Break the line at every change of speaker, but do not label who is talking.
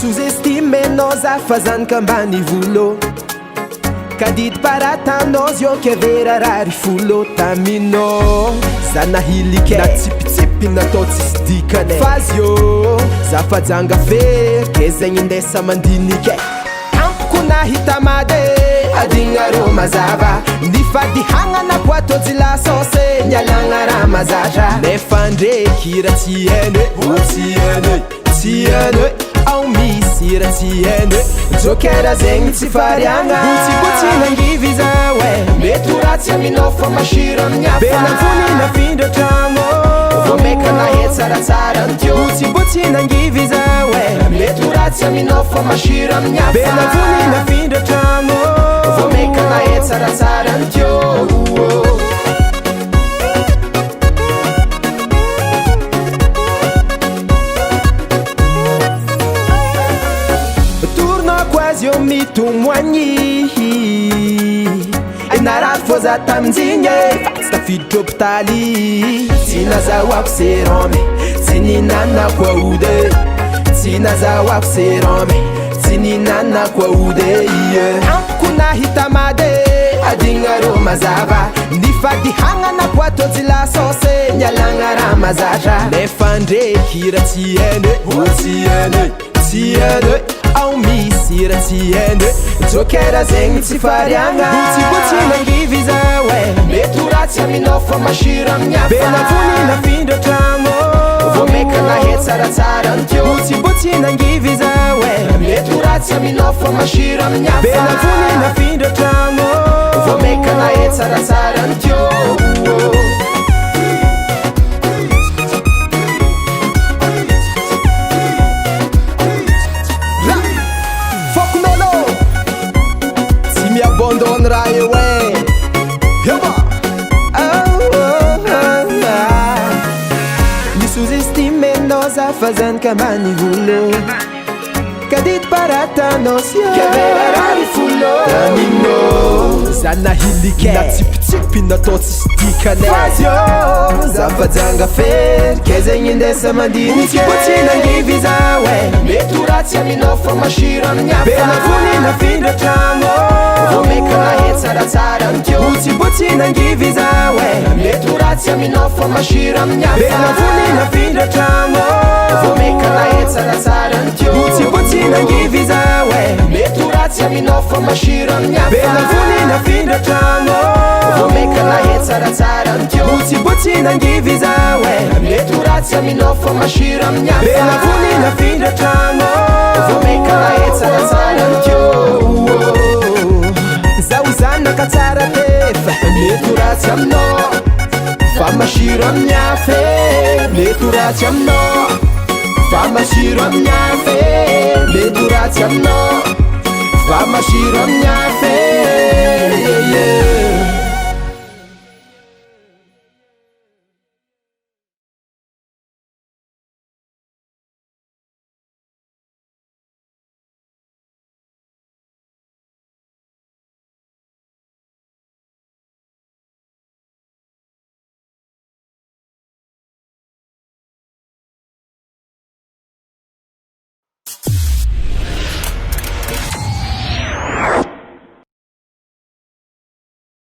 Sous-estime nós a fazendo cambani vulo Kadid para nós yo que vera rari fulo tamino Zana hilike na tipi na totis dikane Fazio zafadzanga fer que zenindessa mandinike Kuna hitamade adinga roma zava Nifadi hanga na kwato zila sose Nyalanga ramazaja Nefande kira tiene Tiene Au misira tiene Jokera zengi tifarianga Buti nangiviza we Meturatia minofa mashira mnyafa Bena mfuni na findo tango Vomeka na hetara ntyo Buti nangiviza we Meturatia minofa mashira mnyafa Bena mfuni na findo tango Vomeka na hetara ntyo Yo mitumwanyi Narat foza tamzinye Sta fidro ptali Tina za wakserome Tini nana kwa ude Tina za wakserome Tini nana kwa ude Kuna hitamade Adinga roma zava Nifadi hanga na kwato zila sose Nyalanga ramazaja Nefande kira tiene Tiene Au misira tiene Jokera zengi tifarianga Buti nangiviza we Meturatia minofa mashira mnyafa Bena mfuni na findo tango Vomeka na hetara ntyo Buti nangiviza we Meturatia minofa mashira mnyafa Bena mfuni na findo tango Vomeka na hetara ntyo Abandon right away. Me sous-estime nós a fazendo cambani vulo Kadid para nós que vera rari fulo Tamino Zana hilike na tipi na totis dikane Fazio zafadzanga fer que zenindessa mandini Buti nangiviza we Meturatia minofa mashira mnyafa Bena mfuni na findo tango Vomeka na hetara ntyo Buti nangiviza we Meturatia minofa mashira mnyafa Bena mfuni na findo tango Vomeka na hetara ntyo Buti nangiviza we Meturatia minofa mashira mnyafa Bena mfuni na findo tango Vomeka na hetara ntyo Buti nangiviza we Meturatia minofa mashira mnyafa Bena mfuni na findo tango Vomeka na hetara ntyo Zauzana katara tefa Meturatia mno Famashira mnyafe Meturatia mno Famashira mnyafe Meturatia mno Famashira mnyafe